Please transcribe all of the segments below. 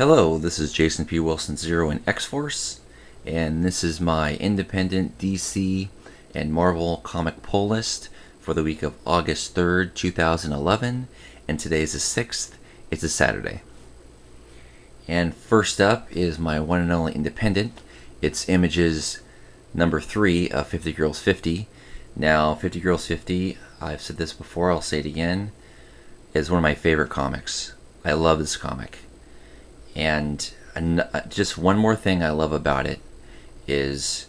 Hello, this is Jason P. Wilson Zero in X-Force, and this is my independent DC and Marvel comic pull list for the week of August 3rd, 2011, and today is the 6th. It's a Saturday. And first up is my one and only independent. It's Images number 3 of 50 Girls 50. Now, 50 Girls 50, I've said this before, I'll say it again, is one of my favorite comics. I love this comic. And just one more thing I love about it is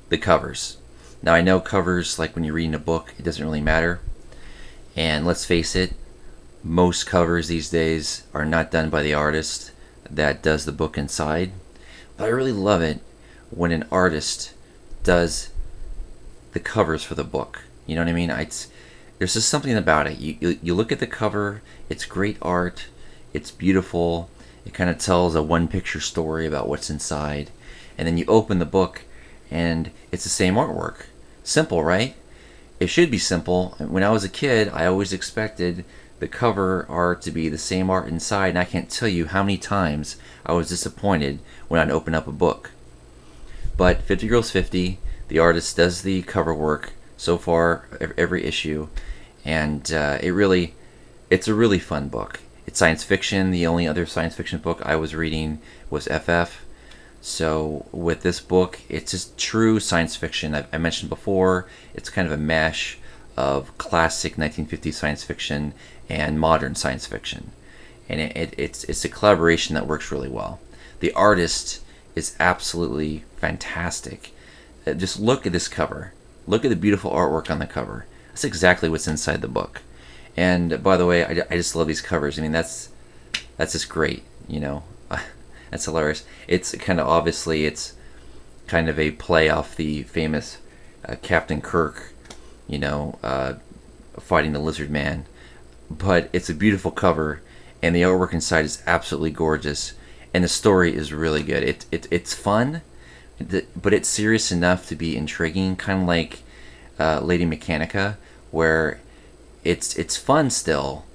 the covers. Now, I know covers, like when you're reading a book, it doesn't really matter. And let's face it, most covers these days are not done by the artist that does the book inside. But I really love it when an artist does the covers for the book. You know what I mean? There's just something about it. You look at the cover, it's great art, it's beautiful. It kind of tells a one-picture story about what's inside. And then you open the book, and it's the same artwork. Simple, right? It should be simple. When I was a kid, I always expected the cover art to be the same art inside, and I can't tell you how many times I was disappointed when I'd open up a book. But 50 Girls 50, the artist does the cover work so far, every issue, and it's a really fun book. It's science fiction. The only other science fiction book I was reading was FF. So with this book, it's just true science fiction. I mentioned before, it's kind of a mash of classic 1950s science fiction and modern science fiction. And it's a collaboration that works really well. The artist is absolutely fantastic. Just look at this cover. Look at the beautiful artwork on the cover. That's exactly what's inside the book. And by the way, I just love these covers. I mean, that's just great, you know. That's hilarious. It's kind of obviously, it's kind of a play off the famous Captain Kirk, you know, fighting the Lizard Man. But it's a beautiful cover, and the artwork inside is absolutely gorgeous, and the story is really good. It's fun, but it's serious enough to be intriguing, kind of like Lady Mechanica, where it's fun still,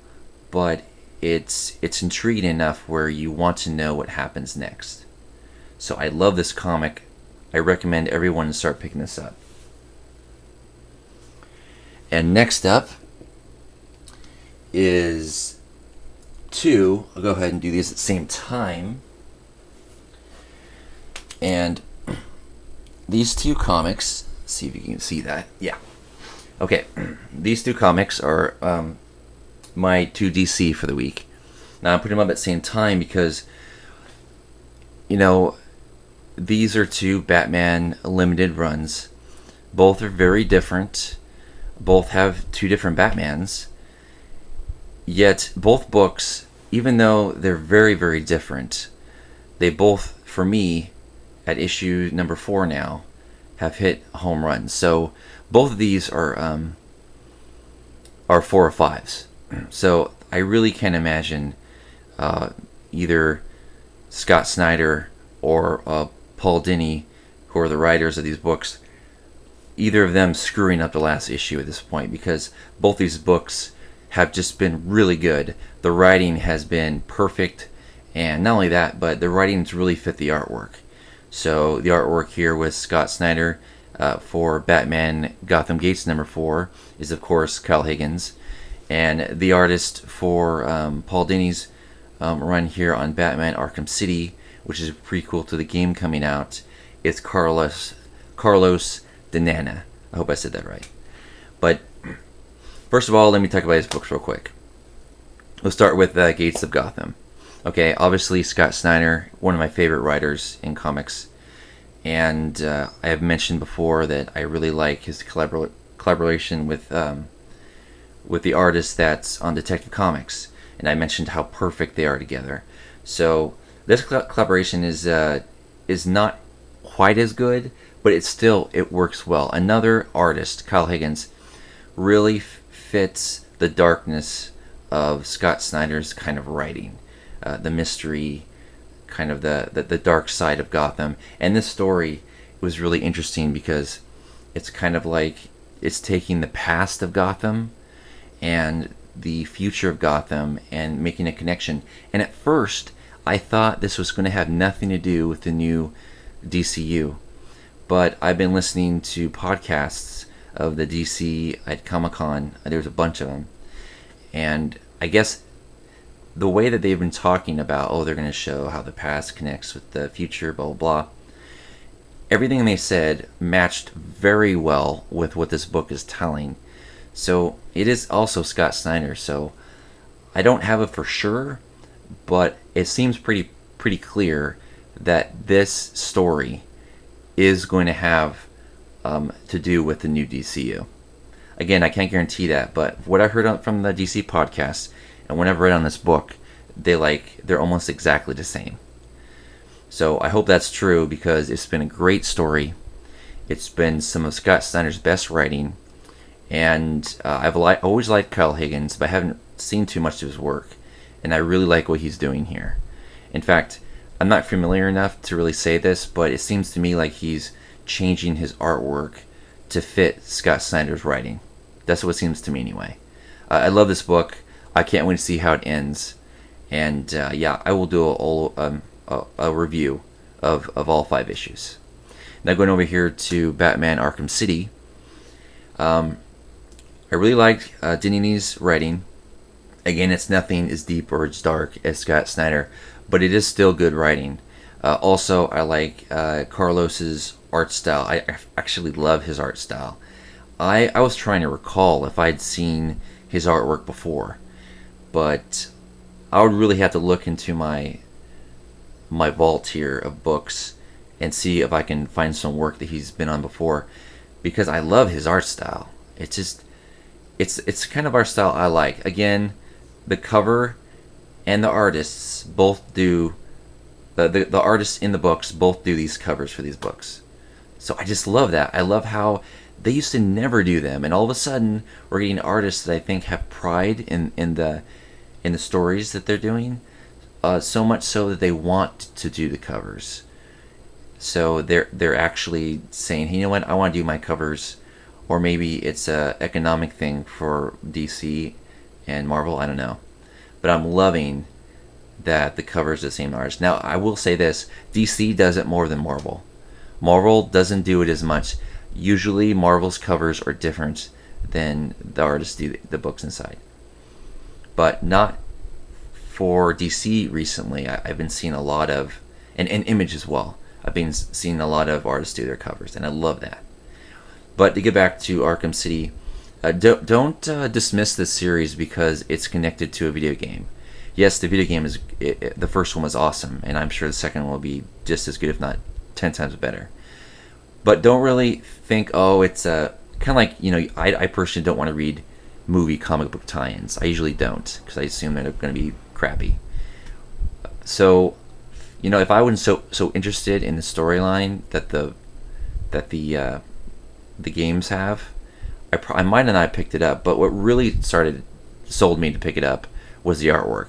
but it's intriguing enough where you want to know what happens next. So I love this comic. I recommend everyone to start picking this up. And next up is two. I'll go ahead and do these at the same time. And these two comics, see if you can see that. Yeah. Okay, these two comics are my two DC for the week. Now, I put them up at the same time because, you know, these are two Batman limited runs. Both are very different. Both have two different Batmans. Yet, both books, even though they're very, very different, they both, for me, at issue number 4 now, have hit home runs. So both of these are 4 or 5s. So I really can't imagine either Scott Snyder or Paul Dini, who are the writers of these books, either of them screwing up the last issue at this point, because both these books have just been really good. The writing has been perfect, and not only that, but the writing's really fit the artwork. So the artwork here with Scott Snyder for Batman Gotham Gates number 4 is, of course, Kyle Higgins. And the artist for Paul Dini's run here on Batman Arkham City, which is a prequel to the game coming out, is Carlos Denana. I hope I said that right. But first of all, let me talk about his books real quick. We'll start with Gates of Gotham. Okay, obviously Scott Snyder, one of my favorite writers in comics. And I have mentioned before that I really like his collaboration with the artist that's on Detective Comics. And I mentioned how perfect they are together. So this collaboration is not quite as good, but it works well. Another artist, Kyle Higgins, really fits the darkness of Scott Snyder's kind of writing. The mystery, kind of the dark side of Gotham. And this story was really interesting because it's kind of like it's taking the past of Gotham and the future of Gotham and making a connection. And at first, I thought this was going to have nothing to do with the new DCU, but I've been listening to podcasts of the DC at Comic-Con. There's a bunch of them, and I guess the way that they've been talking about, oh, they're going to show how the past connects with the future, blah blah blah, everything they said matched very well with what this book is telling. So it is also Scott Snyder, so I don't have it for sure, but it seems pretty clear that this story is going to have to do with the new DCU. Again, I can't guarantee that, but what I heard from the DC podcast and what I've read on this book, they're almost exactly the same. So I hope that's true, because it's been a great story. It's been some of Scott Snyder's best writing, and I've always liked Kyle Higgins, but I haven't seen too much of his work, and I really like what he's doing here. In fact, I'm not familiar enough to really say this, but it seems to me like he's changing his artwork to fit Scott Snyder's writing. That's what it seems to me anyway. I love this book. I can't wait to see how it ends. And yeah, I will do a review of all 5 issues. Now going over here to Batman Arkham City. I really liked Dini's writing. Again, it's nothing as deep or as dark as Scott Snyder, but it is still good writing. Also, I like Carlos's art style. I actually love his art style. I was trying to recall if I'd seen his artwork before, but I would really have to look into my vault here of books and see if I can find some work that he's been on before, because I love his art style. It's kind of art style I like. Again, the cover and the artists both do the artists in the books both do these covers for these books. So I just love that. I love how they used to never do them, and all of a sudden we're getting artists that I think have pride in the stories that they're doing, so much so that they want to do the covers. So they're actually saying, hey, you know what, I want to do my covers. Or maybe it's a economic thing for DC and Marvel, I don't know. But I'm loving that the covers are the same artist. Now, I will say this, DC does it more than Marvel. Marvel doesn't do it as much. Usually Marvel's covers are different than the artists do the books inside. But not for DC recently. I've been seeing a lot of, and Image as well, I've been seeing a lot of artists do their covers, and I love that. But to get back to Arkham City, don't dismiss this series because it's connected to a video game. Yes, the video game the first one was awesome, and I'm sure the second one will be just as good, if not 10 times better. But don't really think, oh, it's kind of like, I personally don't want to read movie comic book tie-ins. I usually don't, because I assume they're going to be crappy. So, if I wasn't so interested in the storyline that the games have, I might have not picked it up. But what really sold me to pick it up was the artwork.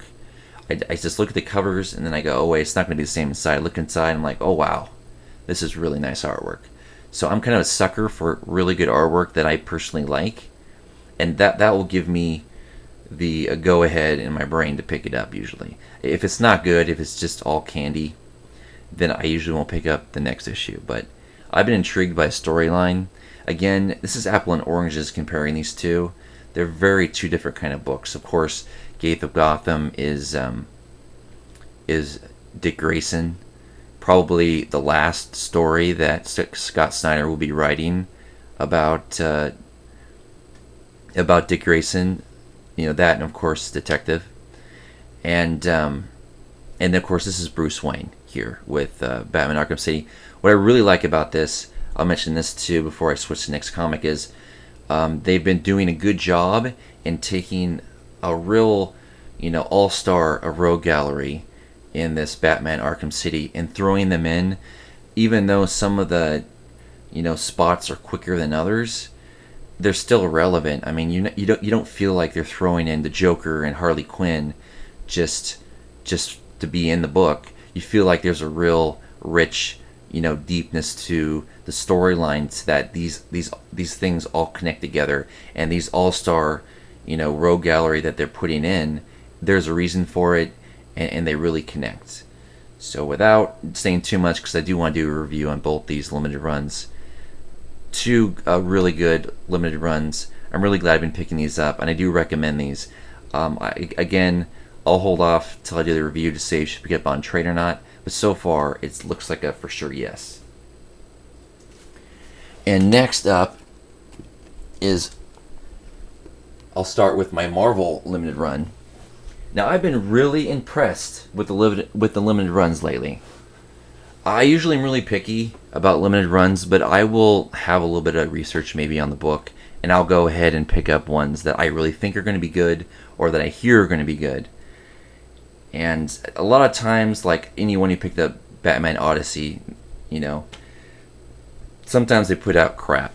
I just look at the covers and then I go, oh wait, it's not going to be the same inside. I look inside and I'm like, oh wow, this is really nice artwork. So I'm kind of a sucker for really good artwork that I personally like, and that will give me the go ahead in my brain to pick it up usually. If it's not good, if it's just all candy, then I usually won't pick up the next issue. But I've been intrigued by a storyline. Again, this is apple and oranges comparing these two. They're very two different kind of books. Of course, Gate of Gotham is Dick Grayson, probably the last story that Scott Snyder will be writing about Dick Grayson. That, and of course Detective, and of course this is Bruce Wayne here with Batman Arkham City. What I really like about this, I'll mention this too before I switch to the next comic, is they've been doing a good job in taking a real, all-star, a rogue gallery in this Batman Arkham City and throwing them in, even though some of the, spots are quicker than others. They're still relevant. I mean, you don't feel like they're throwing in the Joker and Harley Quinn just to be in the book. You feel like there's a real rich, deepness to the storylines, that these things all connect together, and these all-star, rogue gallery that they're putting in, there's a reason for it, and they really connect. So without saying too much, because I do want to do a review on both these limited runs, two really good limited runs. I'm really glad I've been picking these up, and I do recommend these. Again, I'll hold off till I do the review to say if you should pick up on trade or not, but so far it looks like a for sure yes. And next up is, I'll start with my Marvel limited run. Now, I've been really impressed with the limited runs lately. I usually am really picky about limited runs, but I will have a little bit of research maybe on the book, and I'll go ahead and pick up ones that I really think are going to be good, or that I hear are going to be good. And a lot of times, like anyone who picked up Batman Odyssey, sometimes they put out crap,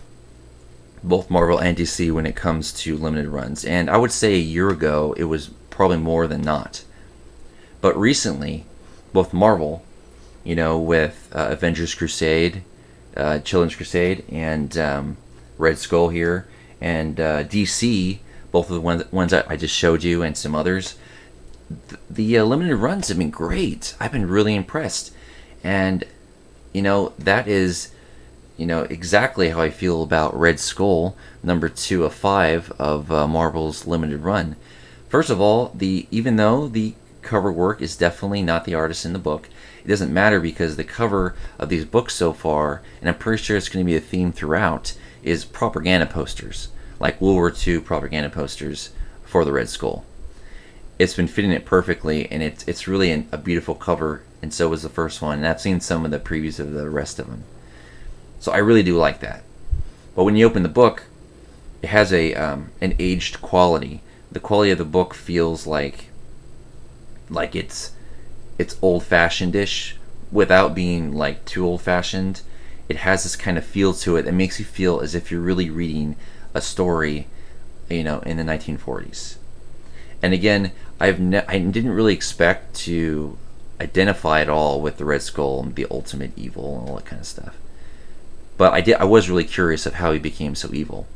both Marvel and DC, when it comes to limited runs. And I would say a year ago, it was probably more than not. But recently, both Marvel, with Avengers Crusade, Children's Crusade, and Red Skull here, and DC, both of the ones that I just showed you, and some others, the limited runs have been great. I've been really impressed. And, that is, exactly how I feel about Red Skull, number 2 of 5 of Marvel's limited run. First of all, even though the cover work is definitely not the artist in the book, it doesn't matter, because the cover of these books so far, and I'm pretty sure it's going to be a theme throughout, is propaganda posters, like World War II propaganda posters for the Red Skull. It's been fitting it perfectly, and it's really a beautiful cover, and so was the first one, and I've seen some of the previews of the rest of them. So I really do like that. But when you open the book, it has an aged quality. The quality of the book feels like it's old-fashioned-ish without being like too old-fashioned. It has this kind of feel to it that makes you feel as if you're really reading a story, in the 1940s. And again, I didn't really expect to identify at all with the Red Skull and the ultimate evil and all that kind of stuff. But I was really curious of how he became so evil.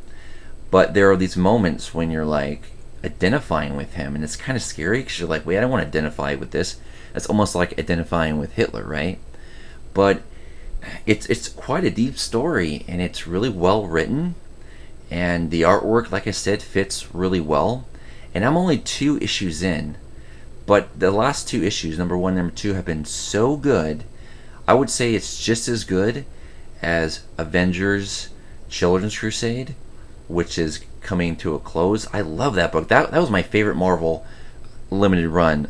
But there are these moments when you're like identifying with him, and it's kind of scary, because you're like, wait, I don't want to identify with this. It's almost like identifying with Hitler, right? But it's quite a deep story, and it's really well written, and the artwork, like I said, fits really well. And I'm only 2 issues in, but the last 2 issues, number 1 and number 2, have been so good. I would say it's just as good as Avengers Children's Crusade, which is coming to a close. I love that book. That was my favorite Marvel limited run,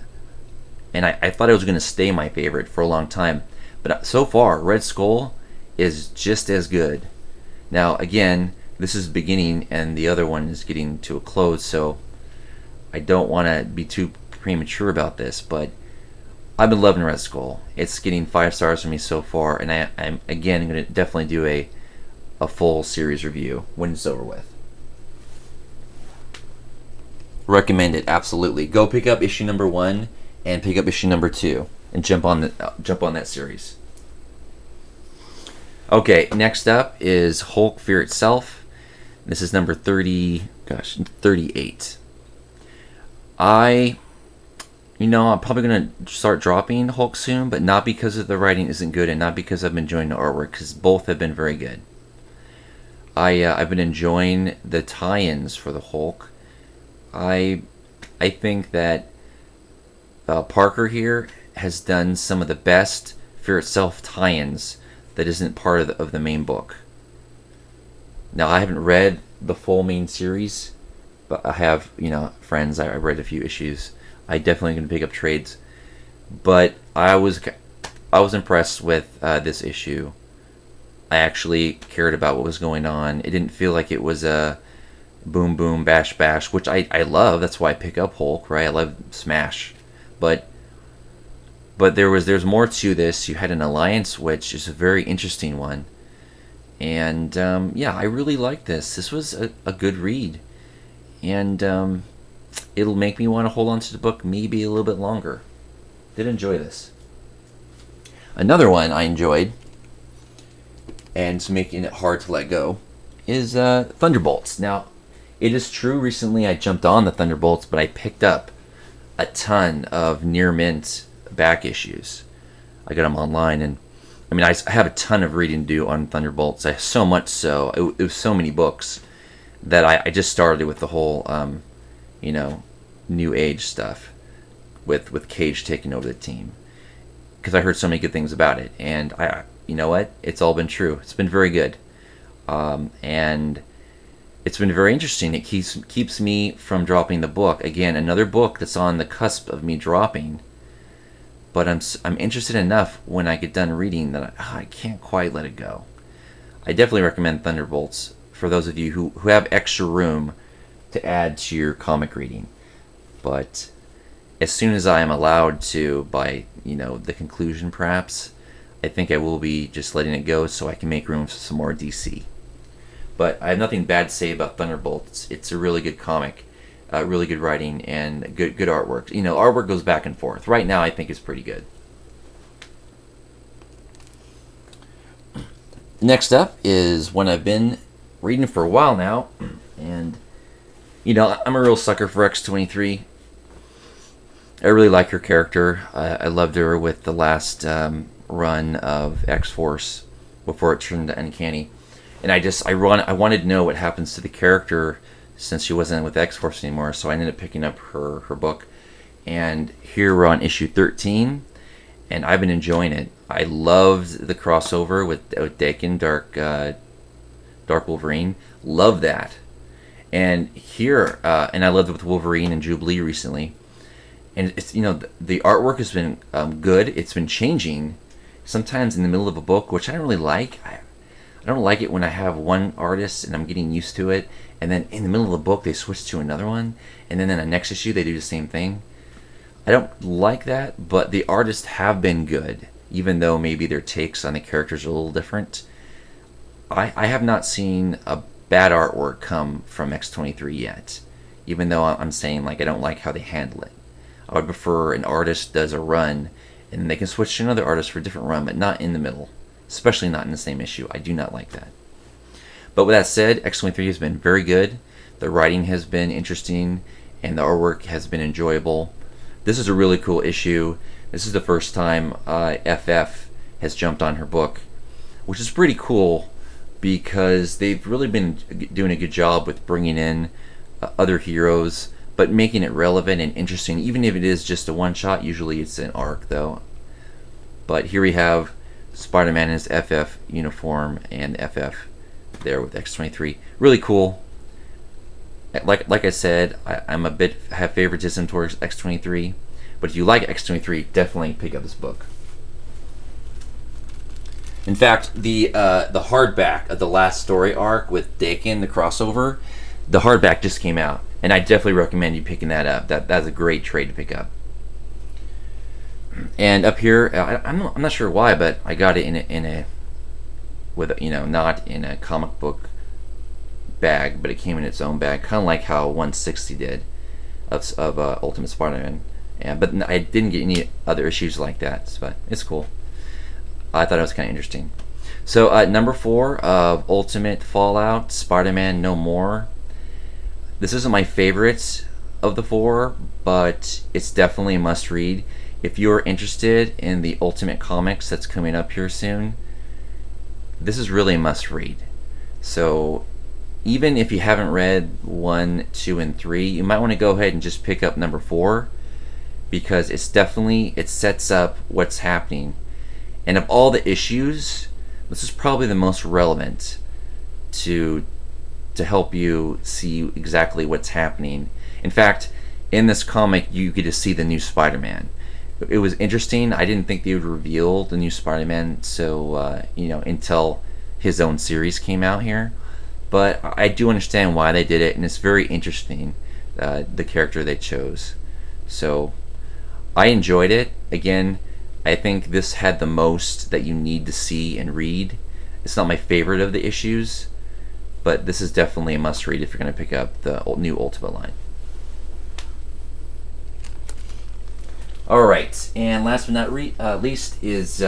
and I thought it was going to stay my favorite for a long time. But so far, Red Skull is just as good. Now, again, this is the beginning, and the other one is getting to a close, so I don't want to be too premature about this, but I've been loving Red Skull. It's getting 5 stars from me so far, and I'm again going to definitely do a full series review when it's over with. Recommend it, absolutely. Go pick up issue number 1 and pick up issue number 2 and jump on that series. Okay, next up is Hulk: Fear Itself. This is number 38. I'm probably going to start dropping Hulk soon, but not because of the writing isn't good, and not because I've been enjoying the artwork, because both have been very good. I've been enjoying the tie-ins for the Hulk. I think that Parker here has done some of the best Fear Itself tie-ins that isn't part of the main book. Now, I haven't read the full main series, but I have, friends. I read a few issues. I definitely going to pick up trades, but I was impressed with this issue. I actually cared about what was going on. It didn't feel like it was a boom boom bash bash, which I love. That's why I pick up Hulk, right? I love Smash, but there's more to this. You had an alliance, which is a very interesting one, and I really like this. This was a good read, and it'll make me want to hold on to the book maybe a little bit longer. Did enjoy this. Another one I enjoyed, and it's making it hard to let go, is Thunderbolts. Now, it is true, recently I jumped on the Thunderbolts, but I picked up a ton of near mint back issues. I got them online, and I mean, I have a ton of reading to do on Thunderbolts. So much so, it was so many books that I just started with the whole, you know, New Age stuff with Cage taking over the team, because I heard so many good things about it, and you know what? It's all been true. It's been very good, and it's been very interesting. It keeps me from dropping the book. Again, another book that's on the cusp of me dropping, but I'm interested enough when I get done reading that I can't quite let it go. I definitely recommend Thunderbolts for those of you who have extra room to add to your comic reading. But as soon as I am allowed to, by the conclusion perhaps, I think I will be just letting it go so I can make room for some more DC. But I have nothing bad to say about Thunderbolts. It's a really good comic, really good writing, and good artwork. Artwork goes back and forth. Right now, I think it's pretty good. Next up is one I've been reading for a while now, and I'm a real sucker for X-23. I really like her character. I loved her with the last run of X-Force before it turned to Uncanny. And I wanted to know what happens to the character since she wasn't with X-Force anymore, so I ended up picking up her book. And here we're on issue 13, and I've been enjoying it. I loved the crossover with Dakin, Dark Wolverine. Love that. And here, and I loved it with Wolverine and Jubilee recently. And it's the artwork has been good. It's been changing sometimes in the middle of a book, which I don't really like. I don't like it when I have one artist and I'm getting used to it, and then in the middle of the book they switch to another one, and then in the next issue they do the same thing. I don't like that, but the artists have been good, even though maybe their takes on the characters are a little different. I have not seen a bad artwork come from X-23 yet, even though I'm saying I don't like how they handle it. I would prefer an artist does a run and they can switch to another artist for a different run, but not in the middle. Especially not in the same issue. I do not like that. But with that said, X-23 has been very good. The writing has been interesting, and the artwork has been enjoyable. This is a really cool issue. This is the first time FF has jumped on her book, which is pretty cool because they've really been doing a good job with bringing in other heroes, but making it relevant and interesting, even if it is just a one-shot. Usually it's an arc, though. But here we have Spider-Man in his FF uniform and FF there with X-23. Really cool. Like I said, I'm a bit have favoritism towards X-23, but if you like X-23, definitely pick up this book. In fact, the hardback of the last story arc with Dakin, the crossover, the hardback just came out, and I definitely recommend you picking that up. That's a great trade to pick up. And up here, I'm not sure why, but I got it in a with not in a comic book bag, but it came in its own bag, kind of like how 160 did of Ultimate Spider-Man. But I didn't get any other issues like that, but it's cool. I thought it was kind of interesting. So number 4 of Ultimate Fallout, Spider-Man No More. This isn't my favorite of the 4, but it's definitely a must-read. If you're interested in the Ultimate Comics that's coming up here soon, this is really a must-read. So even if you haven't read 1, 2, and 3, you might want to go ahead and just pick up number 4, because it sets up what's happening. And of all the issues, this is probably the most relevant to help you see exactly what's happening. In fact, in this comic, you get to see the new Spider-Man. It was interesting. I didn't think they would reveal the new Spider-Man until his own series came out here. But I do understand why they did it, and it's very interesting, the character they chose. So I enjoyed it. Again, I think this had the most that you need to see and read. It's not my favorite of the issues, but this is definitely a must-read if you're going to pick up the new Ultimate line. Alright, and last but not least is,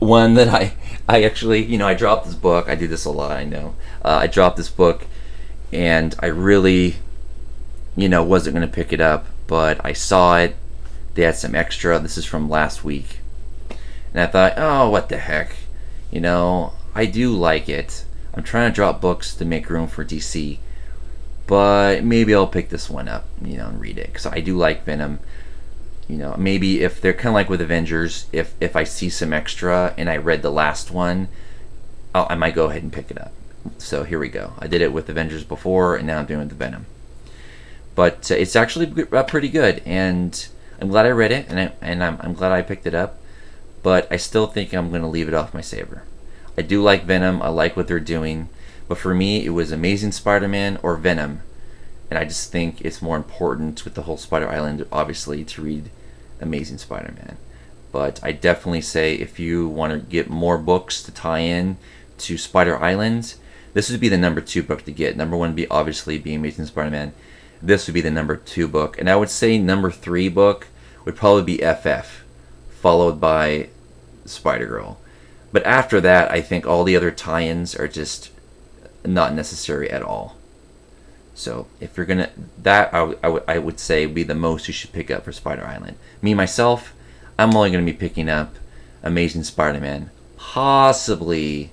one that I actually, I dropped this book. I do this a lot, I know. I dropped this book, and I really, wasn't going to pick it up, but I saw it, They had some extra. This is from last week. And I thought, oh, what the heck. You know, I do like it. I'm trying to drop books to make room for DC. But maybe I'll pick this one up, you know, and read it. Because I do like Venom. You know, maybe if they're kind of like with Avengers, if I see some extra and I read the last one, I might go ahead and pick it up. So here we go. I did it with Avengers before, and now I'm doing it with the Venom. But it's actually pretty good, and I'm glad I read it, and I'm glad I picked it up. But I still think I'm going to leave it off my saver. I do like Venom. I like what they're doing. But for me, it was Amazing Spider-Man or Venom. And I just think it's more important with the whole Spider Island, obviously, to read Amazing Spider-Man. But I definitely say if you want to get more books to tie in to Spider Island, this would be the number 2 book to get. Number 1 would be obviously be Amazing Spider-Man. This would be the number 2 book. And I would say number 3 book would probably be FF, followed by Spider-Girl. But after that, I think all the other tie-ins are just not necessary at all. So if you're gonna, that I would say be the most you should pick up for Spider Island. Me myself, I'm only gonna be picking up Amazing Spider-Man, possibly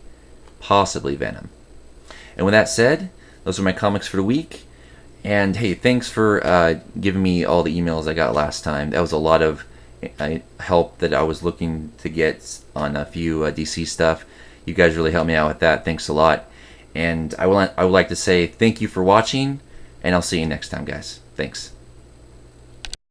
Venom. And with that said, those are my comics for the week. And hey, thanks for giving me all the emails I got last time. That was a lot of help that I was looking to get on a few DC stuff. You guys really helped me out with that. Thanks a lot. And I would like to say thank you for watching, and I'll see you next time, guys. Thanks.